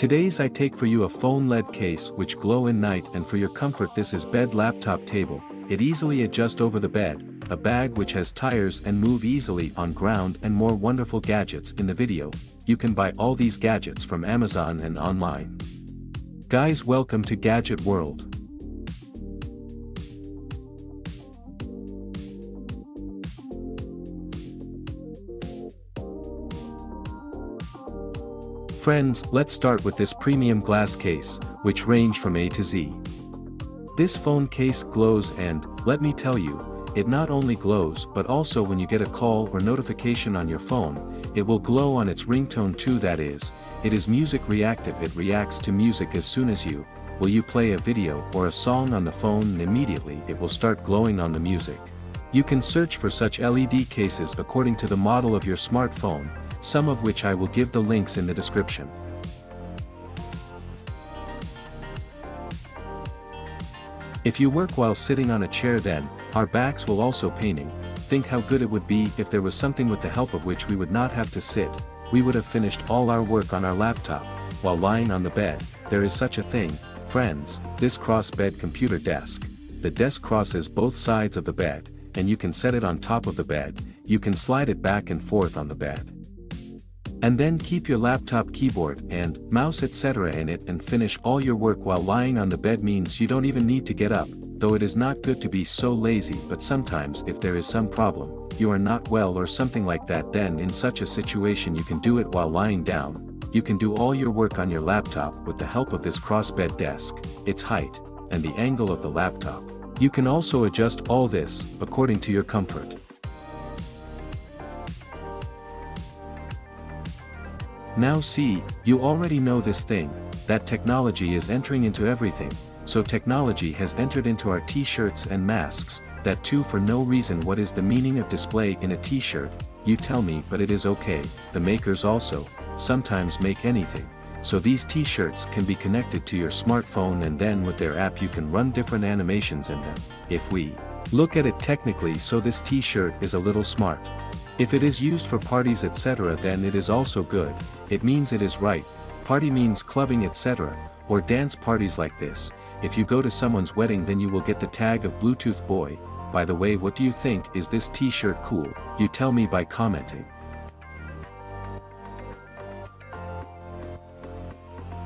Today's I take for you a phone LED case which glow in night, and for your comfort this is bed laptop table. It easily adjust over the bed, a bag which has tires and move easily on ground, and more wonderful gadgets in the video. You can buy all these gadgets from Amazon and online. Guys, welcome to Gadget World. Friends, let's start with this premium glass case, which range from A to Z. This phone case glows, and, let me tell you, it not only glows but also when you get a call or notification on your phone, it will glow on its ringtone too. That is, it is music reactive. It reacts to music as soon as you play a video or a song on the phone, and immediately it will start glowing on the music. You can search for such LED cases according to the model of your smartphone, some of which I will give the links in the description. If you work while sitting on a chair, then our backs will also paining. Think how good it would be if there was something with the help of which we would not have to sit. We would have finished all our work on our laptop while lying on the bed. There is such a thing, friends, this cross bed computer desk. The desk crosses both sides of the bed, and you can set it on top of the bed. You can slide it back and forth on the bed, and then keep your laptop keyboard and mouse etc. in it and finish all your work while lying on the bed. Means you don't even need to get up, though it is not good to be so lazy, but sometimes if there is some problem, you are not well or something like that, then in such a situation you can do it while lying down. You can do all your work on your laptop with the help of this crossbed desk, its height, and the angle of the laptop. You can also adjust all this according to your comfort. Now see, you already know this thing, that technology is entering into everything. So technology has entered into our t-shirts and masks, that too for no reason. What is the meaning of display in a t-shirt? You tell me, but it is okay. The makers also sometimes make anything. So these t-shirts can be connected to your smartphone, and then with their app you can run different animations in them. If we look at it technically, so this t-shirt is a little smart. If it is used for parties etc., then it is also good. It means it is right. Party means clubbing etc., or dance parties like this. If you go to someone's wedding, then you will get the tag of Bluetooth boy. By the way, what do you think? Is this t-shirt cool? You tell me by commenting.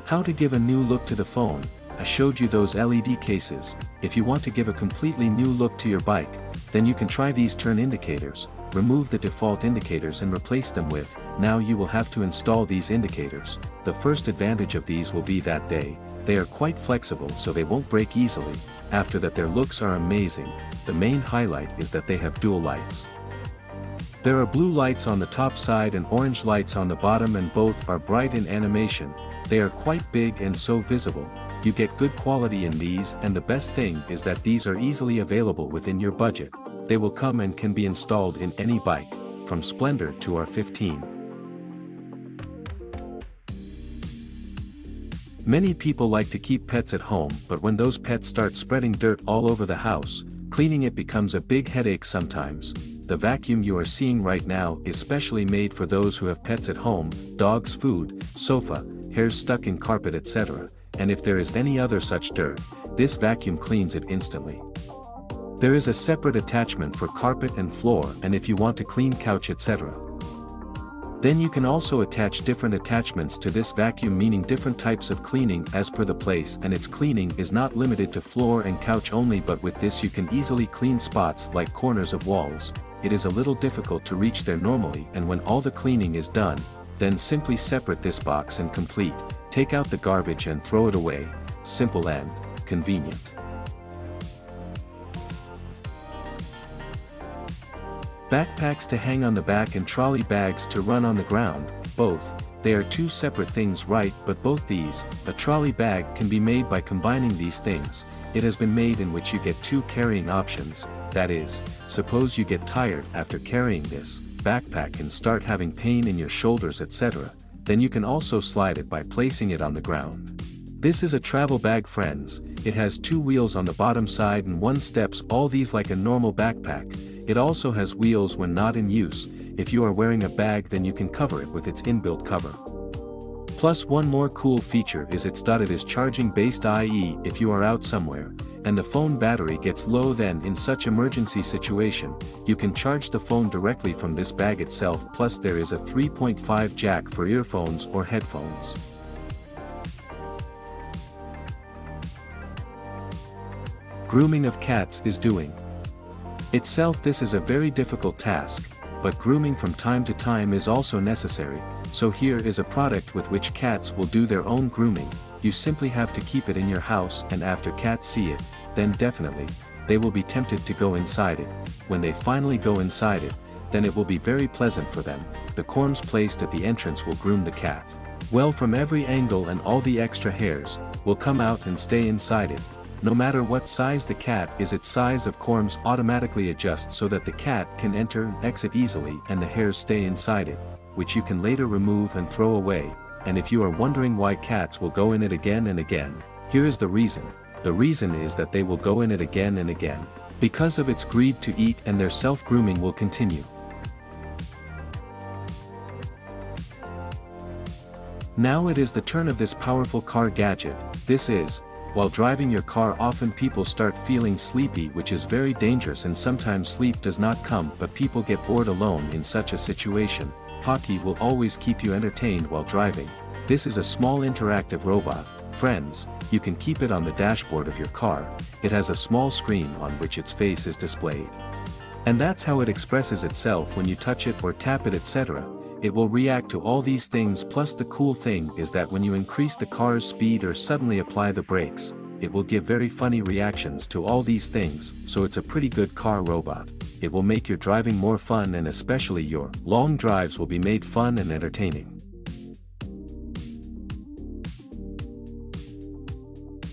How to give a new look to the phone. I showed you those LED cases. If you want to give a completely new look to your bike, then you can try these turn indicators. Remove the default indicators and replace them with, now you will have to install these indicators. The first advantage of these will be that they are quite flexible, so they won't break easily. After that, their looks are amazing. The main highlight is that they have dual lights. There are blue lights on the top side and orange lights on the bottom, and both are bright in animation. They are quite big and so visible. You get good quality in these, and the best thing is that these are easily available within your budget. They will come and can be installed in any bike, from Splendor to R15. Many people like to keep pets at home, but when those pets start spreading dirt all over the house, cleaning it becomes a big headache sometimes. The vacuum you are seeing right now is specially made for those who have pets at home, dogs, food, sofa, hairs stuck in carpet etc. And if there is any other such dirt, this vacuum cleans it instantly. There is a separate attachment for carpet and floor, and if you want to clean couch etc. Then you can also attach different attachments to this vacuum, meaning different types of cleaning as per the place, and its cleaning is not limited to floor and couch only, but with this you can easily clean spots like corners of walls. It is a little difficult to reach there normally, and when all the cleaning is done, then simply separate this box and complete. Take out the garbage and throw it away. Simple and convenient. Backpacks to hang on the back and trolley bags to run on the ground, both. They are two separate things, right? But both these, a trolley bag can be made by combining these things. It has been made in which you get two carrying options. That is, suppose you get tired after carrying this backpack and start having pain in your shoulders etc., then you can also slide it by placing it on the ground. This is a travel bag, friends. It has two wheels on the bottom side and one steps all these like a normal backpack. It also has wheels when not in use. If you are wearing a bag, then you can cover it with its inbuilt cover. Plus one more cool feature is it is charging based, i.e. if you are out somewhere, and the phone battery gets low, then in such emergency situation, you can charge the phone directly from this bag itself. Plus there is a 3.5 jack for earphones or headphones. Grooming of cats is doing itself. This is a very difficult task, but grooming from time to time is also necessary, so here is a product with which cats will do their own grooming. You simply have to keep it in your house, and after cats see it, then definitely, they will be tempted to go inside it. When they finally go inside it, then it will be very pleasant for them. The corms placed at the entrance will groom the cat well from every angle, and all the extra hairs will come out and stay inside it. No matter what size the cat is, its size of corms automatically adjusts so that the cat can enter and exit easily, and the hairs stay inside it, which you can later remove and throw away. And if you are wondering why cats will go in it again and again, here is the reason. The reason is that they will go in it again and again because of its greed to eat, and their self-grooming will continue. Now it is the turn of this powerful car gadget. This is, while driving your car, often people start feeling sleepy, which is very dangerous, and sometimes sleep does not come, but people get bored alone in such a situation. Poki will always keep you entertained while driving. This is a small interactive robot. Friends, you can keep it on the dashboard of your car. It has a small screen on which its face is displayed. And that's how it expresses itself when you touch it or tap it, etc. It will react to all these things. Plus the cool thing is that when you increase the car's speed or suddenly apply the brakes, it will give very funny reactions to all these things, so it's a pretty good car robot. It will make your driving more fun, and especially your long drives will be made fun and entertaining.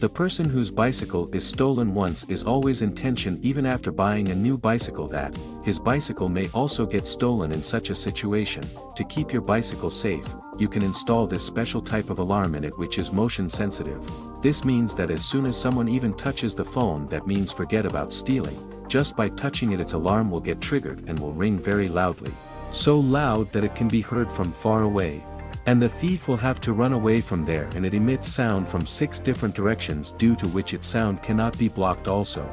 The person whose bicycle is stolen once is always in tension even after buying a new bicycle that his bicycle may also get stolen. In such a situation, to keep your bicycle safe, you can install this special type of alarm in it, which is motion sensitive. This means that as soon as someone even touches the phone, that means forget about stealing. Just by touching it, its alarm will get triggered and will ring very loudly. So loud that it can be heard from far away. And the thief will have to run away from there, and it emits sound from 6 different directions, due to which its sound cannot be blocked also.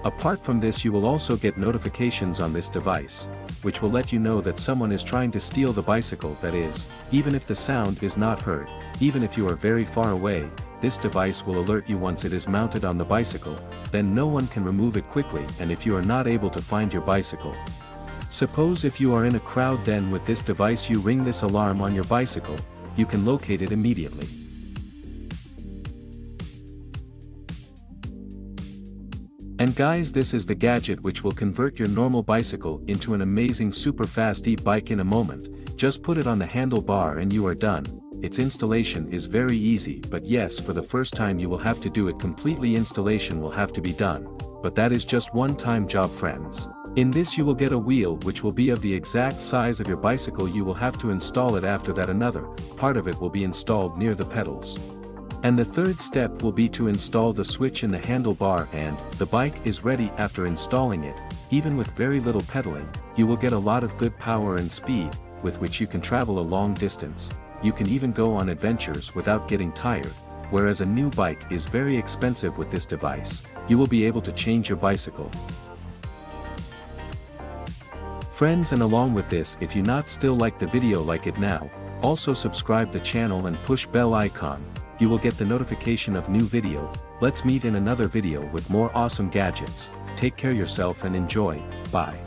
Apart from this, you will also get notifications on this device, which will let you know that someone is trying to steal the bicycle. That is, even if the sound is not heard, even if you are very far away, this device will alert you once it is mounted on the bicycle, then no one can remove it quickly. And if you are not able to find your bicycle, suppose if you are in a crowd, then with this device you ring this alarm on your bicycle, you can locate it immediately. And guys, this is the gadget which will convert your normal bicycle into an amazing super fast e-bike in a moment. Just put it on the handlebar and you are done. Its installation is very easy, but yes, for the first time you will have to do it completely. Installation will have to be done, but that is just one-time job, friends. In this you will get a wheel which will be of the exact size of your bicycle. You will have to install it. After that, another part of it will be installed near the pedals. And the third step will be to install the switch in the handlebar, and the bike is ready. After installing it, even with very little pedaling, you will get a lot of good power and speed, with which you can travel a long distance. You can even go on adventures without getting tired. Whereas a new bike is very expensive, with this device, you will be able to change your bicycle. Friends, and along with this, if you not still like the video, like it now. Also subscribe the channel and push bell icon. You will get the notification of new video. Let's meet in another video with more awesome gadgets. Take care yourself and enjoy. Bye.